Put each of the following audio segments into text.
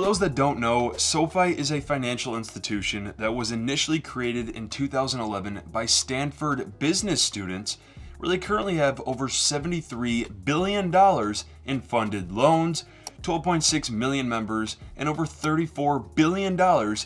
those that don't know, SoFi is a financial institution that was initially created in 2011 by Stanford business students, where they currently have over $73 billion in funded loans, 12.6 million members, and over $34 billion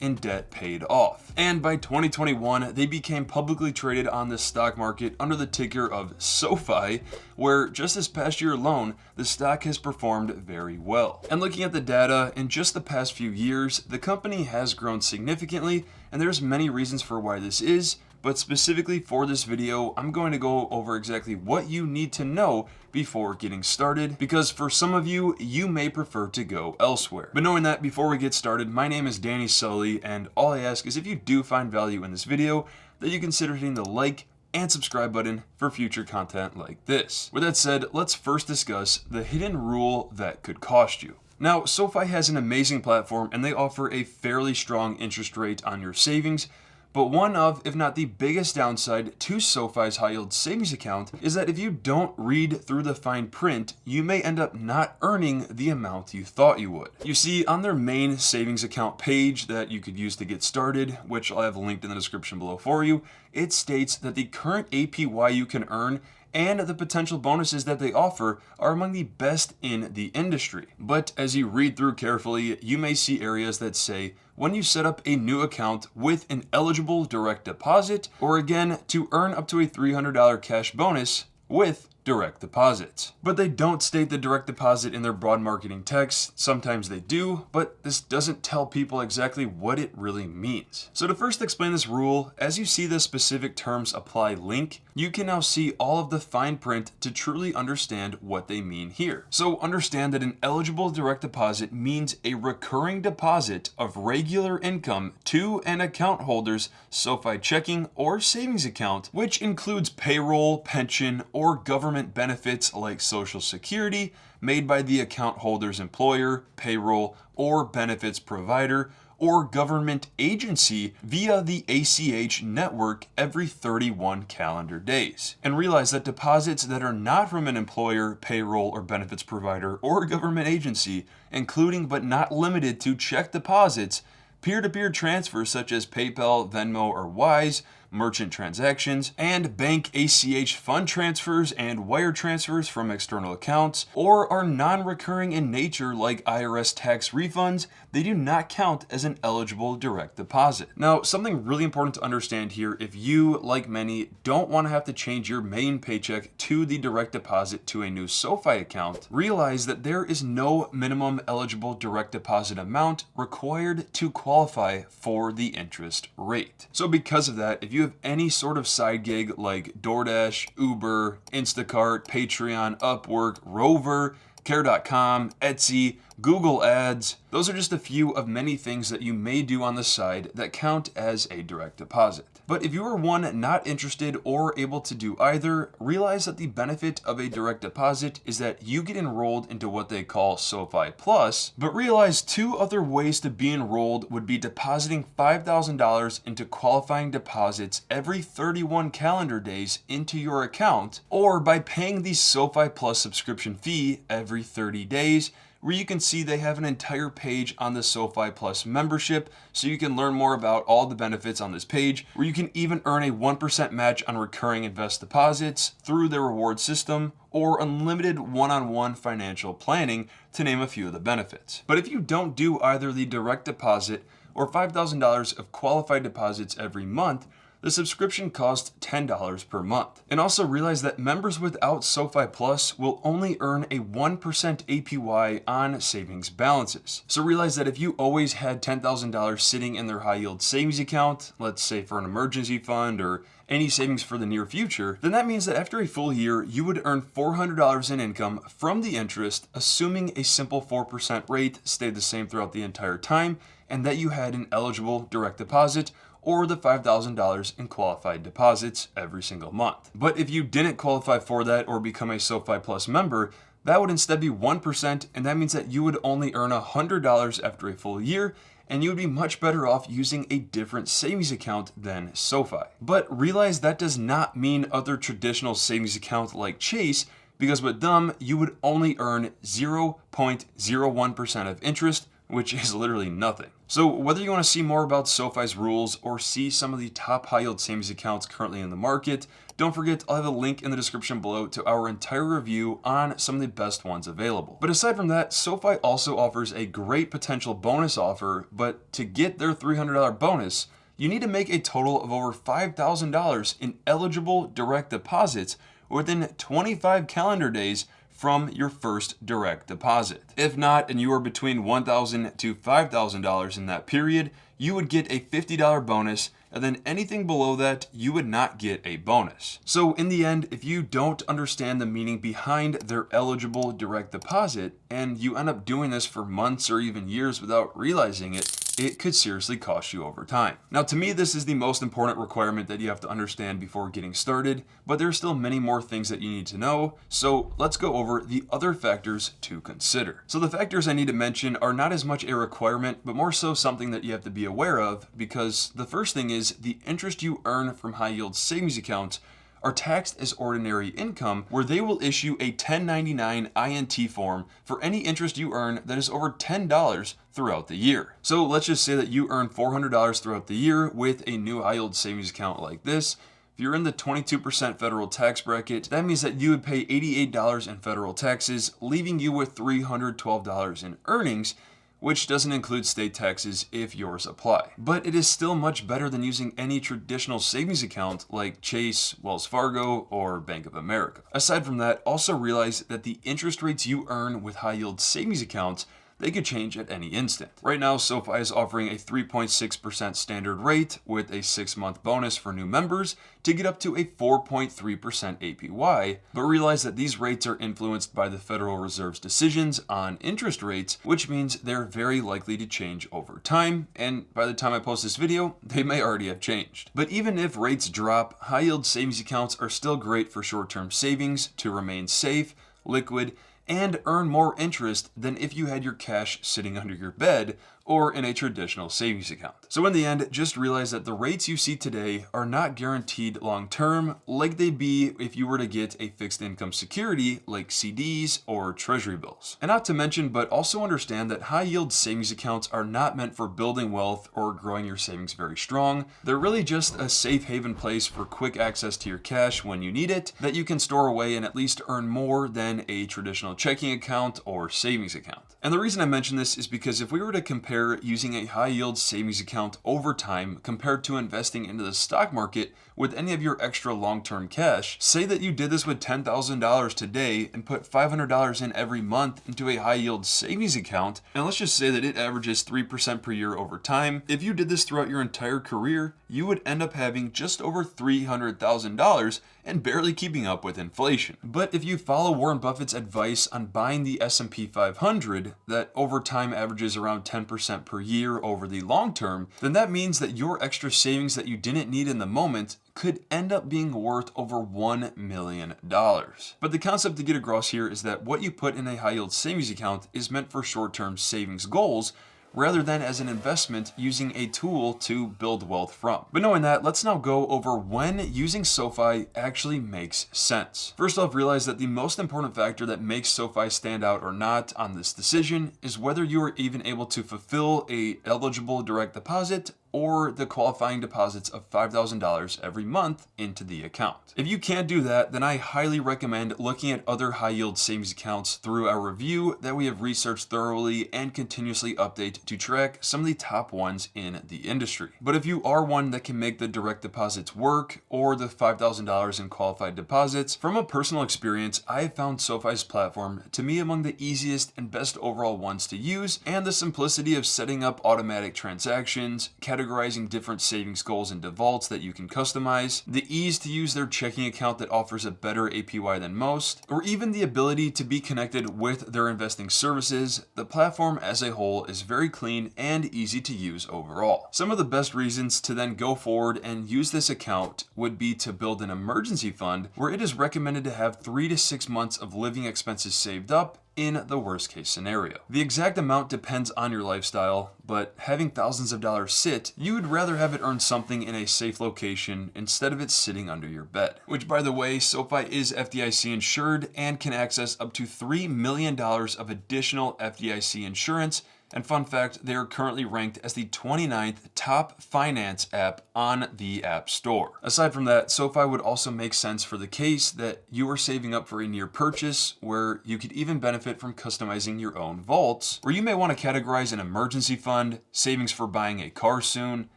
in debt paid off. And by 2021, they became publicly traded on the stock market under the ticker of SoFi, where just this past year alone, the stock has performed very well. And looking at the data, in just the past few years, the company has grown significantly, and there's many reasons for why this is, but specifically for this video, I'm going to go over exactly what you need to know before getting started, because for some of you, you may prefer to go elsewhere. But knowing that, before we get started, my name is Danny Sully, and all I ask is if you do find value in this video, that you consider hitting the like and subscribe button for future content like this. With that said, let's first discuss the hidden rule that could cost you. Now, SoFi has an amazing platform, and they offer a fairly strong interest rate on your savings. But one of, if not the biggest downside to SoFi's high yield savings account is that if you don't read through the fine print, you may end up not earning the amount you thought you would. You see, on their main savings account page that you could use to get started, which I'll have linked in the description below for you, it states that the current APY you can earn and the potential bonuses that they offer are among the best in the industry. But as you read through carefully, you may see areas that say, when you set up a new account with an eligible direct deposit, or again, to earn up to a $300 cash bonus with direct deposits. But they don't state the direct deposit in their broad marketing text. Sometimes they do, but this doesn't tell people exactly what it really means. So to first explain this rule, as you see the specific terms apply link, you can now see all of the fine print to truly understand what they mean here. So understand that an eligible direct deposit means a recurring deposit of regular income to an account holder's SoFi checking or savings account, which includes payroll, pension, or government benefits like Social Security made by the account holder's employer, payroll, or benefits provider, or government agency via the ACH network every 31 calendar days. And realize that deposits that are not from an employer, payroll, or benefits provider, or government agency, including but not limited to check deposits, peer-to-peer transfers such as PayPal, Venmo, or Wise, merchant transactions, and bank ACH fund transfers and wire transfers from external accounts, or are non-recurring in nature like IRS tax refunds, they do not count as an eligible direct deposit. Now, something really important to understand here, if you, like many, don't want to have to change your main paycheck to the direct deposit to a new SoFi account, realize that there is no minimum eligible direct deposit amount required to qualify for the interest rate. So because of that, if you have any sort of side gig like DoorDash, Uber, Instacart, Patreon, Upwork, Rover, Care.com, Etsy, Google Ads, those are just a few of many things that you may do on the side that count as a direct deposit. But if you are one not interested or able to do either, realize that the benefit of a direct deposit is that you get enrolled into what they call SoFi Plus, but realize two other ways to be enrolled would be depositing $5,000 into qualifying deposits every 31 calendar days into your account, or by paying the SoFi Plus subscription fee every 30 days, where you can see they have an entire page on the SoFi Plus membership, so you can learn more about all the benefits on this page, where you can even earn a 1% match on recurring invest deposits through their reward system, or unlimited one-on-one financial planning, to name a few of the benefits. But if you don't do either the direct deposit or $5,000 of qualified deposits every month, the subscription costs $10 per month. And also realize that members without SoFi Plus will only earn a 1% APY on savings balances. So realize that if you always had $10,000 sitting in their high yield savings account, let's say for an emergency fund or any savings for the near future, then that means that after a full year, you would earn $400 in income from the interest, assuming a simple 4% rate stayed the same throughout the entire time, and that you had an eligible direct deposit or the $5,000 in qualified deposits every single month. But if you didn't qualify for that or become a SoFi Plus member, that would instead be 1%, and that means that you would only earn $100 after a full year, and you would be much better off using a different savings account than SoFi. But realize that does not mean other traditional savings accounts like Chase, because with them, you would only earn 0.01% of interest which is literally nothing. So whether you want to see more about SoFi's rules or see some of the top high yield savings accounts currently in the market, don't forget I'll have a link in the description below to our entire review on some of the best ones available. But aside from that, SoFi also offers a great potential bonus offer, but to get their $300 bonus, you need to make a total of over $5,000 in eligible direct deposits within 25 calendar days from your first direct deposit. If not, and you are between $1,000 to $5,000 in that period, you would get a $50 bonus, and then anything below that, you would not get a bonus. So in the end, if you don't understand the meaning behind their eligible direct deposit, and you end up doing this for months or even years without realizing it, it could seriously cost you over time. Now, to me, this is the most important requirement that you have to understand before getting started, but there's still many more things that you need to know. So let's go over the other factors to consider. So the factors I need to mention are not as much a requirement, but more so something that you have to be aware of, because the first thing is the interest you earn from high yield savings accounts are taxed as ordinary income, where they will issue a 1099 INT form for any interest you earn that is over $10 throughout the year. So let's just say that you earn $400 throughout the year with a new high yield savings account like this. If you're in the 22% federal tax bracket, that means that you would pay $88 in federal taxes, leaving you with $312 in earnings, which doesn't include state taxes if yours apply. But it is still much better than using any traditional savings account like Chase, Wells Fargo, or Bank of America. Aside from that, also realize that the interest rates you earn with high yield savings accounts, they could change at any instant. Right now, SoFi is offering a 3.6% standard rate with a 6-month bonus for new members to get up to a 4.3% APY, but realize that these rates are influenced by the Federal Reserve's decisions on interest rates, which means they're very likely to change over time, and by the time I post this video, they may already have changed. But even if rates drop, high yield savings accounts are still great for short-term savings to remain safe, liquid, and earn more interest than if you had your cash sitting under your bed or in a traditional savings account. So in the end, just realize that the rates you see today are not guaranteed long-term like they'd be if you were to get a fixed income security like CDs or treasury bills. And not to mention, but also understand that high yield savings accounts are not meant for building wealth or growing your savings very strong. They're really just a safe haven place for quick access to your cash when you need it, that you can store away and at least earn more than a traditional checking account or savings account. And the reason I mention this is because if we were to compare using a high yield savings account over time compared to investing into the stock market with any of your extra long-term cash, say that you did this with $10,000 today and put $500 in every month into a high yield savings account, and let's just say that it averages 3% per year over time. If you did this throughout your entire career, you would end up having just over $300,000 and barely keeping up with inflation. But if you follow Warren Buffett's advice on buying the S&P 500 that over time averages around 10% per year over the long term, then that means that your extra savings that you didn't need in the moment could end up being worth over $1 million. But the concept to get across here is that what you put in a high yield savings account is meant for short-term savings goals, rather than as an investment using a tool to build wealth from. But knowing that, let's now go over when using SoFi actually makes sense. First off, realize that the most important factor that makes SoFi stand out or not on this decision is whether you are even able to fulfill a eligible direct deposit or the qualifying deposits of $5,000 every month into the account. If you can't do that, then I highly recommend looking at other high yield savings accounts through our review that we have researched thoroughly and continuously update to track some of the top ones in the industry. But if you are one that can make the direct deposits work or the $5,000 in qualified deposits, from a personal experience, I have found SoFi's platform to be among the easiest and best overall ones to use, and the simplicity of setting up automatic transactions, categorizing different savings goals into vaults that you can customize, the ease to use their checking account that offers a better APY than most, or even the ability to be connected with their investing services. The platform as a whole is very clean and easy to use overall. Some of the best reasons to then go forward and use this account would be to build an emergency fund, where it is recommended to have 3 to 6 months of living expenses saved up in the worst case scenario. The exact amount depends on your lifestyle, but having thousands of dollars sit, you would rather have it earn something in a safe location instead of it sitting under your bed. Which, by the way, SoFi is FDIC insured and can access up to $3 million of additional FDIC insurance And fun fact, they are currently ranked as the 29th top finance app on the App Store. Aside from that, SoFi would also make sense for the case that you are saving up for a near purchase, where you could even benefit from customizing your own vaults, where you may want to categorize an emergency fund, savings for buying a car soon,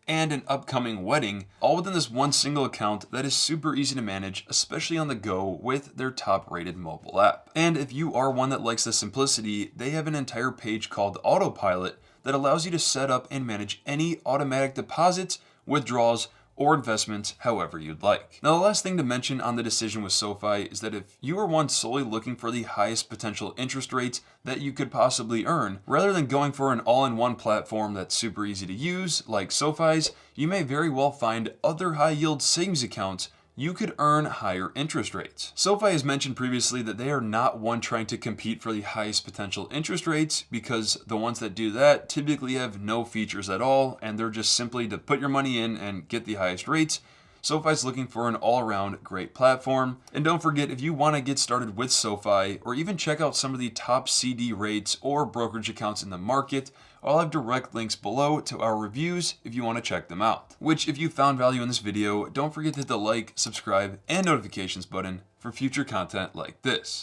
and an upcoming wedding, all within this one single account that is super easy to manage, especially on the go with their top-rated mobile app. And if you are one that likes the simplicity, they have an entire page called Autopilot that allows you to set up and manage any automatic deposits, withdrawals, or investments however you'd like. Now, the last thing to mention on the decision with SoFi is that if you are one solely looking for the highest potential interest rates that you could possibly earn, rather than going for an all-in-one platform that's super easy to use, like SoFi's, you may very well find other high-yield savings accounts you could earn higher interest rates. SoFi has mentioned previously that they are not one trying to compete for the highest potential interest rates, because the ones that do that typically have no features at all, and they're just simply to put your money in and get the highest rates. SoFi's looking for an all-around great platform. And don't forget, if you want to get started with SoFi, or even check out some of the top CD rates or brokerage accounts in the market, I'll have direct links below to our reviews if you want to check them out. Which, if you found value in this video, don't forget to hit the like, subscribe, and notifications button for future content like this.